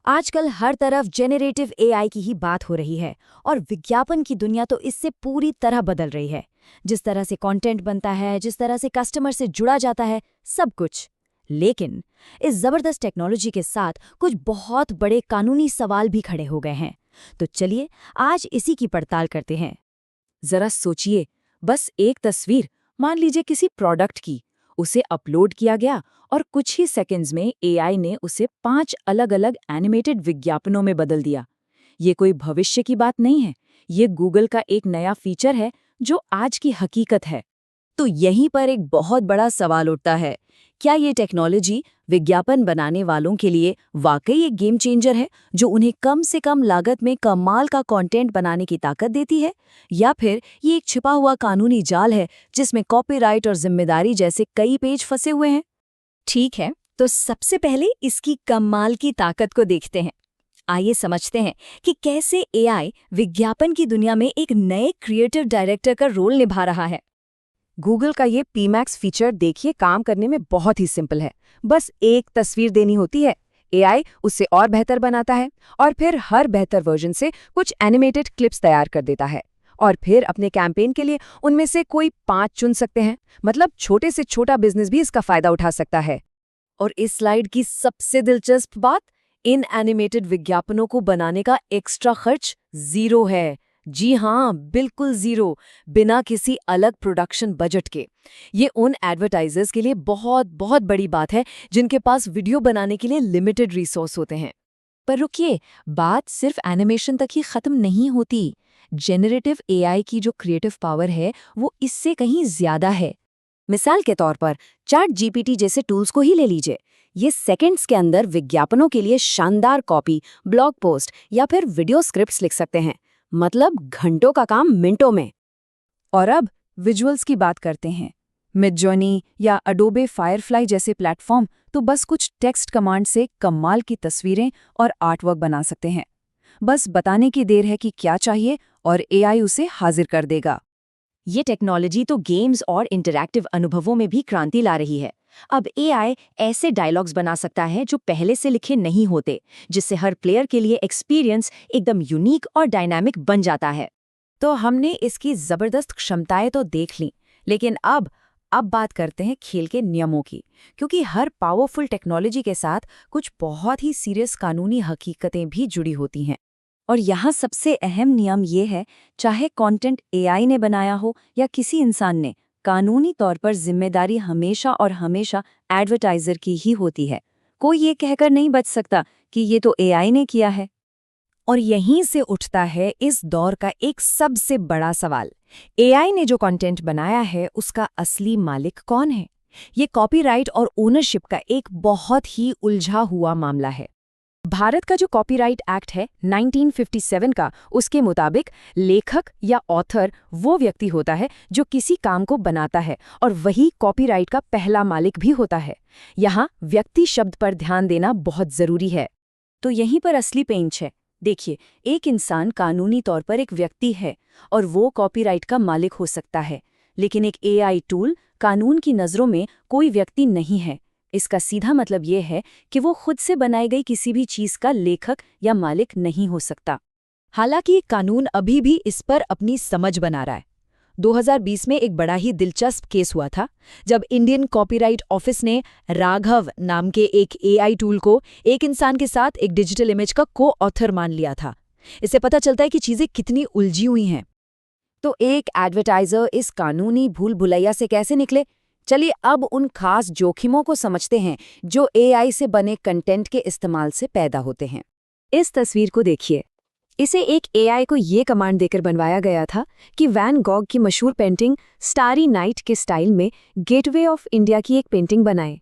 आजकल हर तरफ generative AI की ही बात हो रही है और विज्ञापन की दुनिया तो इससे पूरी तरह बदल रही है। जिस तरह से कंटेंट बनता है, जिस तरह से कस्टमर से जुड़ा जाता है, सब कुछ। लेकिन इस जबरदस्त टेक्नोलॉजी के साथ कुछ बहुत बड़े कानूनी सवाल भी खड़े हो गए हैं। तो चलिए आज इसी की पड़ताल करते हैं। जरा सोचिए, बस एक तस्वीर, मान लीजिए किसी प्रोडक्ट की, उसे अपलोड किया गया और कुछ ही सेकंड्स में एआई ने उसे 5 अलग-अलग एनिमेटेड विज्ञापनों में बदल दिया। ये कोई भविष्य की बात नहीं है, ये गूगल का एक नया फीचर है जो आज की हकीकत है। तो यहीं पर एक बहुत बड़ा सवाल उठता है, क्या ये टेक्नोलॉजी विज्ञापन बनाने वालों के लिए वाकई एक गेम चेंजर है जो उन्हें कम से कम लागत में कमाल का कंटेंट बनाने की ताकत देती है, या फिर ये एक छिपा हुआ कानूनी जाल है जिसमें कॉपीराइट और जिम्मेदारी जैसे कई पेच फंसे हुए हैं? ठीक है, तो सबसे पहले इसकी कमाल की ताकत को देखते हैं। आइए समझते हैं कि कैसे एआई विज्ञापन की दुनिया में एक नए क्रिएटिव डायरेक्टर का रोल निभा रहा है। गूगल का ये पीमैक्स फीचर देखिए काम करने में बहुत ही सिंपल है। बस एक तस्वीर देनी होती है, एआई उससे और बेहतर बनाता है और फिर हर बेहतर वर्जन से कुछ एनिमेटेड क्लिप्स तैयार कर देता है और फिर अपने कैंपेन के लिए उनमें से कोई 5 चुन सकते हैं। मतलब छोटे से छोटा बिजनेस भी इसका फायदा उठा सकता है। और इस स्लाइड की सबसे दिलचस्प बात, इन एनिमेटेड विज्ञापनों को बनाने का एक्स्ट्रा खर्च 0 है। जी हाँ, बिल्कुल 0, बिना किसी अलग प्रोडक्शन बजट के। ये उन एडवर्टाइजर्स के लिए बहुत बहुत बड़ी बात है जिनके पास वीडियो बनाने के लिए लिमिटेड रिसोर्स होते हैं। पर रुकिए, बात सिर्फ एनिमेशन तक ही खत्म नहीं होती। जेनरेटिव एआई की जो क्रिएटिव पावर है वो इससे कहीं ज्यादा है। मिसाल के तौर पर चैट जीपीटी जैसे टूल्स को ही ले लीजिए। ये सेकंड्स के अंदर विज्ञापनों के लिए शानदार कॉपी, ब्लॉग पोस्ट या फिर वीडियो स्क्रिप्ट्स लिख सकते हैं। मतलब घंटों का काम मिनटों में। और अब विजुअल्स की बात करते हैं। मिडजर्नी या अडोबे फायरफ्लाई जैसे प्लेटफॉर्म तो बस कुछ टेक्स्ट कमांड से कमाल की तस्वीरें और आर्टवर्क बना सकते हैं। बस बताने की देर है कि क्या चाहिए और एआई उसे हाजिर कर देगा। ये टेक्नोलॉजी तो गेम्स और इंटरैक्टिव अनुभवों में भी क्रांति ला रही है। अब एआई ऐसे डायलॉग्स बना सकता है जो पहले से लिखे नहीं होते, जिससे हर प्लेयर के लिए एक्सपीरियंस एकदम यूनिक और डायनामिक बन जाता है। तो हमने इसकी जबरदस्त क्षमताएं तो देख लीं, लेकिन अब बात करते हैं खेल के नियमों की, क्योंकि हर पावरफुल टेक्नोलॉजी के साथ कुछ बहुत ही सीरियस कानूनी हकीकतें भी जुड़ी होती हैं। और यहाँ सबसे अहम नियम ये है, चाहे कंटेंट एआई ने बनाया हो या किसी इंसान ने, कानूनी तौर पर जिम्मेदारी हमेशा और हमेशा एडवर्टाइजर की ही होती है। कोई ये कहकर नहीं बच सकता कि ये तो एआई ने किया है। और यहीं से उठता है इस दौर का एक सबसे बड़ा सवाल, एआई ने जो कंटेंट बनाया है उसका असली मालिक कौन है? ये कॉपीराइट और ओनरशिप का एक बहुत ही उलझा हुआ मामला है। भारत का जो कॉपीराइट एक्ट है 1957 का, उसके मुताबिक लेखक या ऑथर वो व्यक्ति होता है जो किसी काम को बनाता है और वही कॉपीराइट का पहला मालिक भी होता है। यहाँ व्यक्ति शब्द पर ध्यान देना बहुत जरूरी है। तो यहीं पर असली पेंच है। देखिए, एक इंसान कानूनी तौर पर एक व्यक्ति है और वो कॉपीराइट का मालिक हो सकता है, लेकिन एक एआई टूल कानून की नज़रों में कोई व्यक्ति नहीं है। इसका सीधा मतलब ये है कि वो खुद से बनाई गई किसी भी चीज़ का लेखक या मालिक नहीं हो सकता। हालांकि कानून अभी भी इस पर अपनी समझ बना रहा है। 2020 में एक बड़ा ही दिलचस्प केस हुआ था, जब इंडियन कॉपीराइट ऑफिस ने राघव नाम के एक एआई टूल को एक इंसान के साथ एक डिजिटल इमेज का को-ऑथर मान लिया था। इससे पता चलता है कि चीज़ें कितनी उलझी हुई हैं। तो एक एडवर्टाइजर इस कानूनी भूल-भुलैया से कैसे निकले? चलिए अब उन खास जोखिमों को समझते हैं जो एआई से बने कंटेंट के इस्तेमाल से पैदा होते हैं। इस तस्वीर को देखिए। इसे एक एआई को ये कमांड देकर बनवाया गया था कि वैन गॉग की मशहूर पेंटिंग स्टारी नाइट के स्टाइल में गेटवे ऑफ इंडिया की एक पेंटिंग बनाए।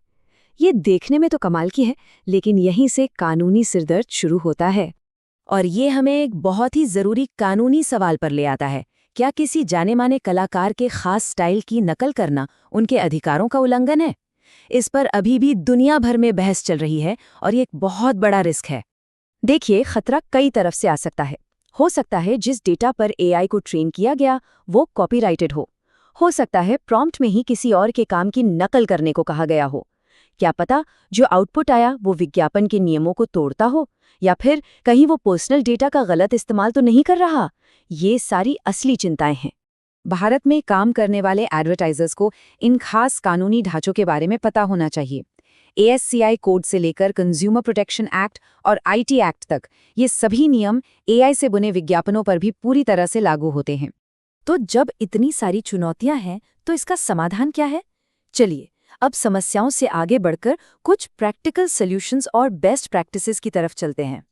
ये देखने में तो कमाल की है, लेकिन यहीं से कानूनी सिरदर्द शुरू होता है। और ये हमें एक बहुत ही ज़रूरी कानूनी सवाल पर ले आता है। क्या किसी जाने-माने कलाकार के खास स्टाइल की नकल करना उनके अधिकारों का उल्लंघन है? इस पर अभी भी दुनिया भर में बहस चल रही है और ये एक बहुत बड़ा रिस्क है। देखिए, खतरा कई तरफ से आ सकता है। हो सकता है जिस डेटा पर एआई को ट्रेन किया गया वो कॉपीराइटेड हो सकता है प्रॉम्प्ट में ही किसी और के काम की नकल करने को कहा गया हो। क्या पता जो आउटपुट आया वो विज्ञापन के नियमों को तोड़ता हो, या फिर कहीं वो पर्सनल डेटा का गलत इस्तेमाल तो नहीं कर रहा। ये सारी असली चिंताएं हैं। भारत में काम करने वाले एडवर्टाइजर्स को इन खास कानूनी ढांचों के बारे में पता होना चाहिए। ASCI कोड से लेकर कंज्यूमर प्रोटेक्शन एक्ट और IT एक्ट तक ये सभी नियम AI से बुने विज्ञापनों पर भी पूरी तरह से लागू होते हैं। तो जब इतनी सारी चुनौतियां हैं तो इसका समाधान क्या है? चलिए अब समस्याओं से आगे बढ़कर कुछ प्रैक्टिकल सॉल्यूशंस और बेस्ट प्रैक्टिसेस की तरफ चलते हैं।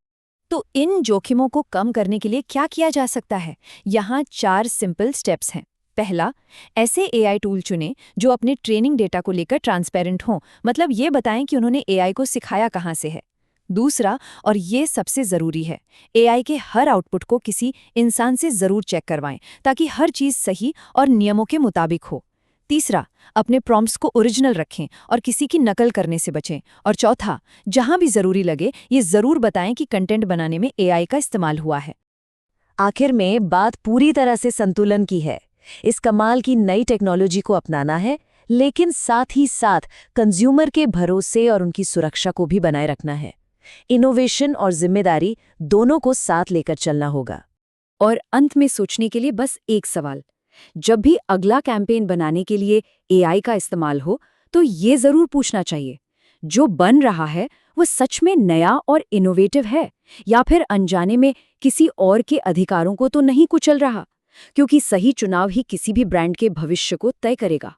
तो इन जोखिमों को कम करने के लिए क्या किया जा सकता है? यहाँ 4 सिंपल स्टेप्स हैं। पहला, ऐसे AI टूल चुनें जो अपने ट्रेनिंग डेटा को लेकर ट्रांसपेरेंट हों, मतलब ये बताएं कि उन्होंने AI को सिखाया कहाँ से है। दूसरा, और ये सबसे ज़रूरी है, AI के हर आउटपुट को किसी इंसान से ज़रूर चेक करवाएं ताकि हर चीज़ सही और नियमों के मुताबिक हो। तीसरा, अपने प्रॉम्प्ट्स को ओरिजिनल रखें और किसी की नकल करने से बचें। और चौथा, जहां भी ज़रूरी लगे ये ज़रूर बताएं कि कंटेंट बनाने में AI का इस्तेमाल हुआ है। आखिर में बात पूरी तरह से संतुलन की है। इस कमाल की नई टेक्नोलॉजी को अपनाना है, लेकिन साथ ही साथ कंज्यूमर के भरोसे और उनकी सुरक्षा को भी बनाए रखना है। इनोवेशन और जिम्मेदारी दोनों को साथ लेकर चलना होगा। और अंत में सोचने के लिए बस एक सवाल, जब भी अगला कैंपेन बनाने के लिए AI का इस्तेमाल हो तो ये जरूर पूछना चाहिए, जो बन रहा है वो सच में नया और इनोवेटिव है या फिर अनजाने में किसी और के अधिकारों को तो नहीं कुचल रहा? क्योंकि सही चुनाव ही किसी भी ब्रांड के भविष्य को तय करेगा।